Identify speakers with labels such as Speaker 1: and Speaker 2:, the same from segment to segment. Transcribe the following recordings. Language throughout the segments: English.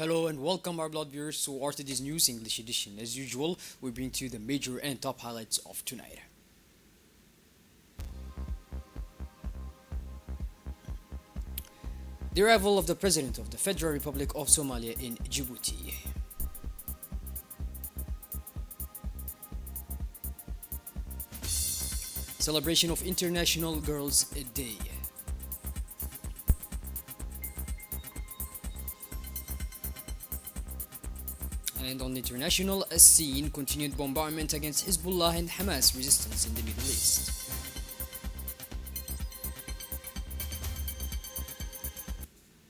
Speaker 1: Hello and welcome our blood viewers to RTD's News English edition. As usual, we bring to you the major and top highlights of tonight. The arrival of the President of the Federal Republic of Somalia in Djibouti. Celebration of International Girls' Day. And on the international scene, continued bombardment against Hezbollah and Hamas resistance in the Middle East.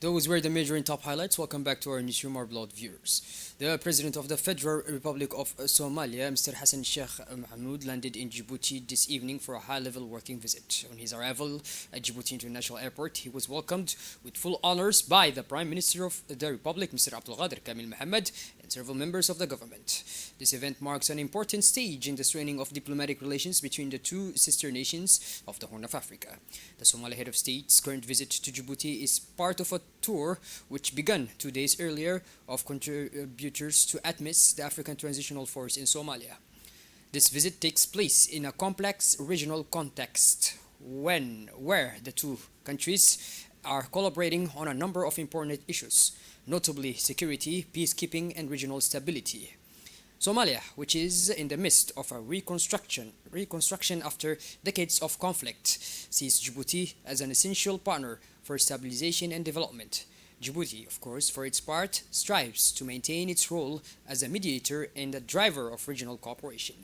Speaker 1: Those were the major and top highlights. Welcome back to our newsroom, our blood viewers. The President of the Federal Republic of Somalia, Mr. Hassan Sheikh Mohamud, landed in Djibouti this evening for a high-level working visit. On his arrival at Djibouti International Airport, he was welcomed with full honors by the Prime Minister of the Republic, Mr. Abdulqadir Kamil Mohammed, and several members of the government. This event marks an important stage in the strengthening of diplomatic relations between the two sister nations of the Horn of Africa. The Somali head of state's current visit to Djibouti is part of a tour which began 2 days earlier of contributors to ATMIS, the African Transitional Force in Somalia. This visit takes place in a complex regional context where the two countries are collaborating on a number of important issues, notably security, peacekeeping, and regional stability. Somalia, which is in the midst of a reconstruction after decades of conflict, sees Djibouti as an essential partner for stabilization and development. Djibouti, of course, for its part, strives to maintain its role as a mediator and a driver of regional cooperation.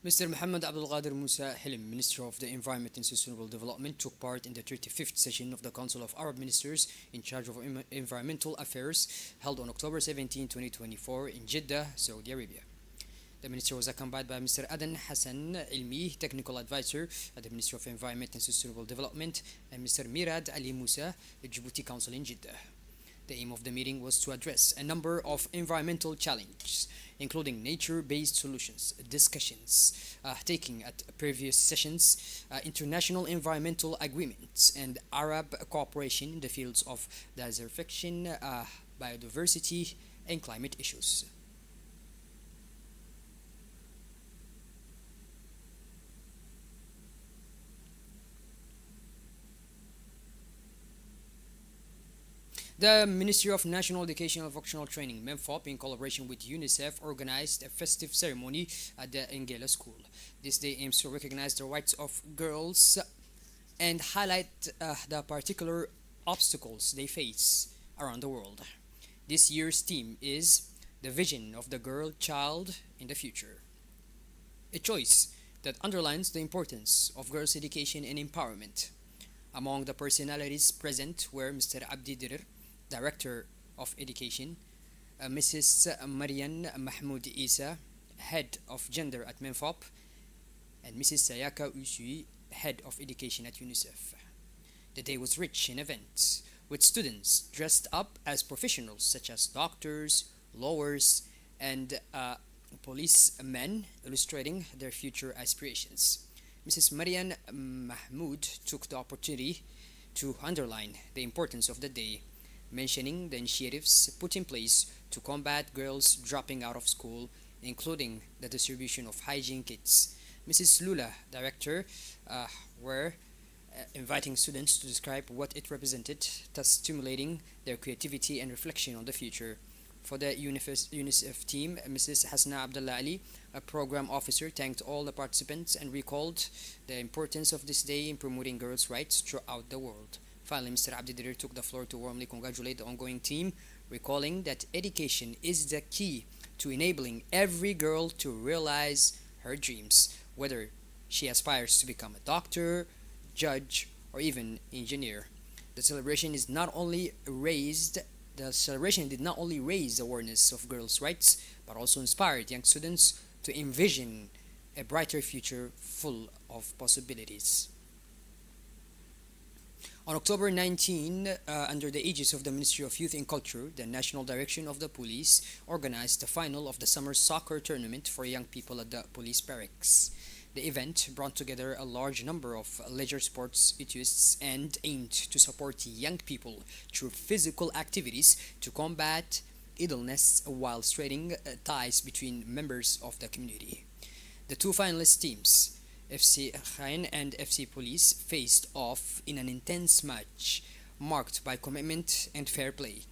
Speaker 1: Mr. Mohammed Abdul Qadir Musa Hilim, Minister of the Environment and Sustainable Development, took part in the 35th session of the Council of Arab Ministers in charge of Environmental Affairs held on October 17, 2024 in Jeddah, Saudi Arabia. The minister was accompanied by Mr. Adan Hassan Ilmi, Technical Advisor at the Ministry of Environment and Sustainable Development, and Mr. Mirad Ali Musa, the Djibouti Council in Jeddah. The aim of the meeting was to address a number of environmental challenges, including nature-based solutions, discussions taken at previous sessions, international environmental agreements, and Arab cooperation in the fields of desertification, biodiversity, and climate issues. The Ministry of National Education and Vocational Training, MENFOP, in collaboration with UNICEF, organized a festive ceremony at the Engela School. This day aims to recognize the rights of girls and highlight the particular obstacles they face around the world. This year's theme is the vision of the girl child in the future, a choice that underlines the importance of girls' education and empowerment. Among the personalities present were Mr. Abdi Dirir, Director of Education, Mrs. Marian Mahmoud Isa, Head of Gender at MENFOP, and Mrs. Sayaka Usui, Head of Education at UNICEF. The day was rich in events, with students dressed up as professionals such as doctors, lawyers, and policemen, illustrating their future aspirations. Mrs. Marian Mahmoud took the opportunity to underline the importance of the day, mentioning the initiatives put in place to combat girls dropping out of school, including the distribution of hygiene kits. Mrs. Lula, director, were inviting students to describe what it represented, thus stimulating their creativity and reflection on the future. For the UNICEF team, Mrs. Hasna Abdullah Ali, a program officer, thanked all the participants and recalled the importance of this day in promoting girls' rights throughout the world. Finally, Mr. Abdi Dirir took the floor to warmly congratulate the ongoing team, recalling that education is the key to enabling every girl to realize her dreams, whether she aspires to become a doctor, judge, or even engineer. The celebration is not only raised the celebration did not only raise awareness of girls' rights, but also inspired young students to envision a brighter future full of possibilities. On October 19, under the aegis of the Ministry of Youth and Culture, the National Direction of the Police organized the final of the summer soccer tournament for young people at the police barracks. The event brought together a large number of leisure sports enthusiasts and aimed to support young people through physical activities to combat idleness while straightening ties between members of the community. The two finalist teams, FC Khain and FC Police, faced off in an intense match marked by commitment and fair play.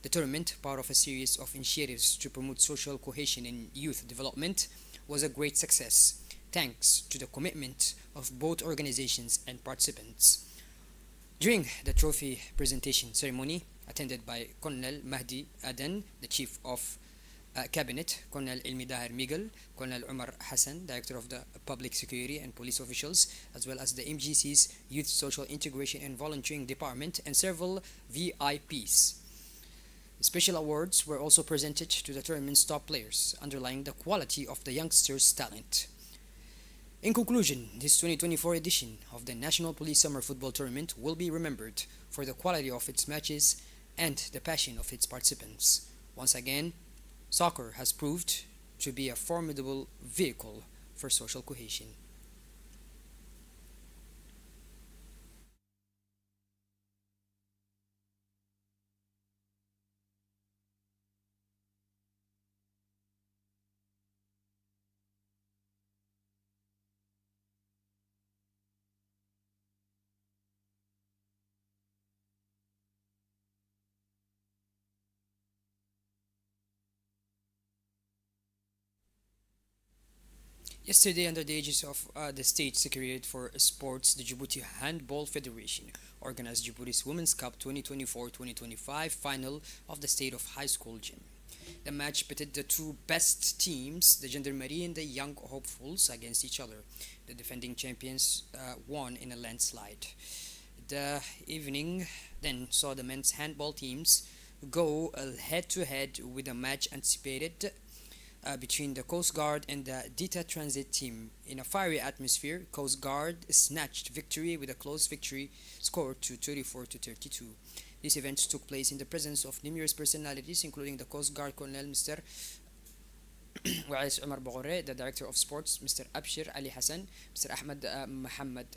Speaker 1: The tournament, part of a series of initiatives to promote social cohesion and youth development, was a great success, thanks to the commitment of both organizations and participants. During the trophy presentation ceremony, attended by Colonel Mahdi Aden, the Chief of Cabinet, Colonel Ilmi Dahir Miguel, Colonel Umar Hassan, Director of the Public Security and Police Officials, as well as the MGC's Youth Social Integration and Volunteering Department, and several VIPs. Special awards were also presented to the tournament's top players, underlying the quality of the youngsters' talent. In conclusion, this 2024 edition of the National Police Summer Football Tournament will be remembered for the quality of its matches and the passion of its participants. Once again, soccer has proved to be a formidable vehicle for social cohesion. Yesterday, under the aegis of the State Secretariat for Sports, the Djibouti Handball Federation organized Djibouti's Women's Cup 2024-2025 final of the State of High School Gym. The match pitted the two best teams, the Gendarmerie and the Young Hopefuls, against each other. The defending champions won in a landslide. The evening then saw the men's handball teams go head to head with a match anticipated between the Coast Guard and the Dita Transit team. In a fiery atmosphere, Coast Guard snatched victory with a close victory score to 34 to 32. This event took place in the presence of numerous personalities, including the Coast Guard Colonel Mr. Wa'is Omar Bogore, the Director of Sports, Mr. Abshir Ali Hassan, Mr. Ahmed Mohammed,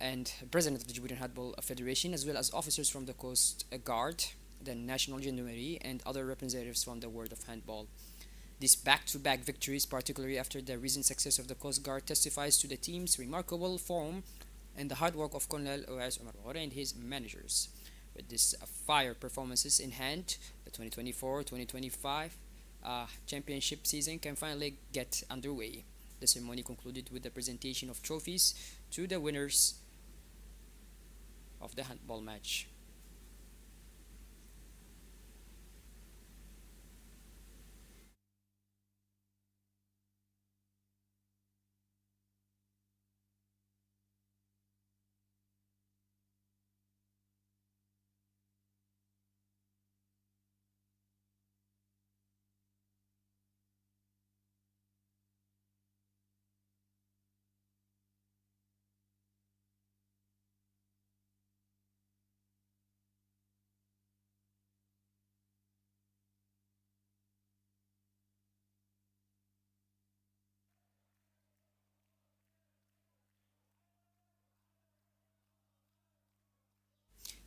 Speaker 1: and President of the Djiboutian Handball Federation, as well as officers from the Coast Guard, the National Gendarmerie, and other representatives from the world of handball. These back-to-back victories, particularly after the recent success of the Coast Guard, testifies to the team's remarkable form and the hard work of Colonel Oas Omar Bogore and his managers. With these fire performances in hand, the 2024-2025 championship season can finally get underway. The ceremony concluded with the presentation of trophies to the winners of the handball match.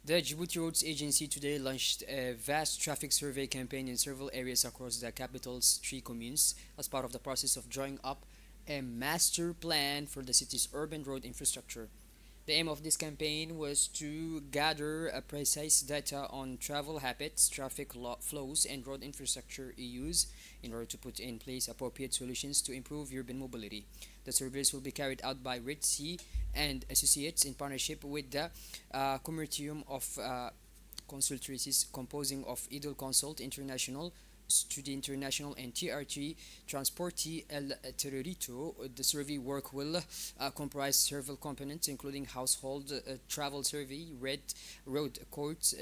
Speaker 1: The Djibouti Roads Agency today launched a vast traffic survey campaign in several areas across the capital's three communes as part of the process of drawing up a master plan for the city's urban road infrastructure. The aim of this campaign was to gather precise data on travel habits, traffic flows, and road infrastructure use in order to put in place appropriate solutions to improve urban mobility. The surveys will be carried out by RITC and Associates in partnership with the Consortium of consultancies composing of Idol Consult International, Studi International, and TRT Transporti El Territo. The survey work will comprise several components, including household travel survey, road courts,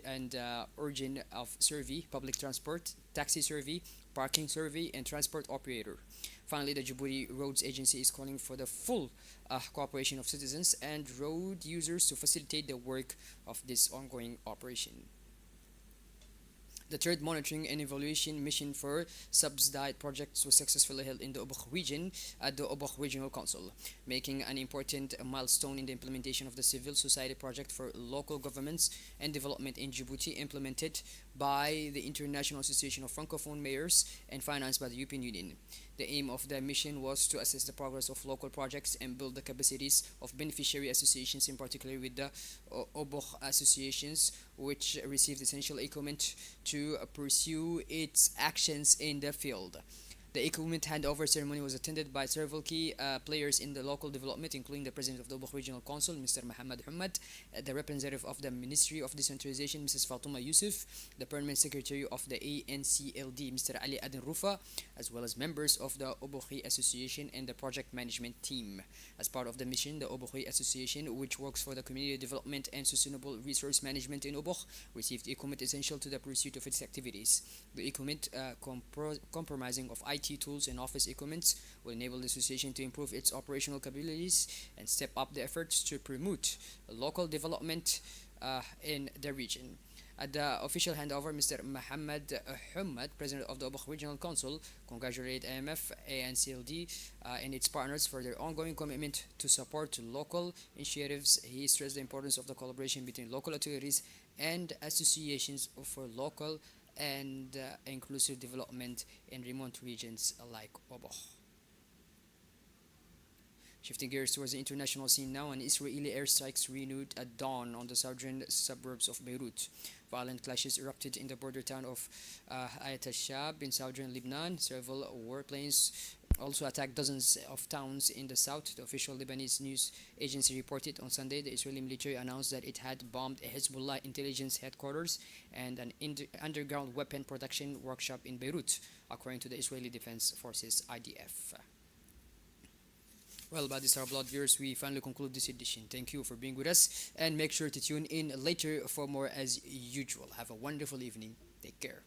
Speaker 1: and origin of survey, public transport, taxi survey, parking survey, and transport operator. Finally, the Djibouti Roads Agency is calling for the full cooperation of citizens and road users to facilitate the work of this ongoing operation. The third monitoring and evaluation mission for subsidized projects was successfully held in the Obok region at the Obok Regional Council, making an important milestone in the implementation of the civil society project for local governments and development in Djibouti, implemented by the International Association of Francophone Mayors and financed by the European Union. The aim of the mission was to assess the progress of local projects and build the capacities of beneficiary associations, in particular with the Obok associations, which received essential equipment to pursue its actions in the field. The equipment handover ceremony was attended by several key players in the local development, including the President of the Obok Regional Council, Mr. Mohammed Hamad, the representative of the Ministry of Decentralization, Mrs. Fatuma Yusuf, the Permanent Secretary of the ANCLD, Mr. Ali Aden Rufa, as well as members of the Obokhi Association and the project management team. As part of the mission, the Obokhi Association, which works for the community development and sustainable resource management in Obok, received equipment essential to the pursuit of its activities. The equipment, comprising of IT tools and office equipment, will enable the association to improve its operational capabilities and step up the efforts to promote local development in the region. At the official handover, Mr. Mohammed Hamad, President of the Obok Regional Council, congratulated AMF, ANCLD, and its partners for their ongoing commitment to support local initiatives. He stressed the importance of the collaboration between local authorities and associations for local and inclusive development in remote regions like Obok. Shifting gears towards the international scene now, an Israeli airstrikes renewed at dawn on the southern suburbs of Beirut. Violent clashes erupted in the border town of Ayat al-Shab in southern Lebanon. Several warplanes also attacked dozens of towns in the south. The official Lebanese news agency reported on Sunday the Israeli military announced that it had bombed a Hezbollah intelligence headquarters and an underground weapon production workshop in Beirut, according to the Israeli Defense Forces IDF. Well, by this, our blood viewers, we finally conclude this edition. Thank you for being with us, and make sure to tune in later for more as usual. Have a wonderful evening. Take care.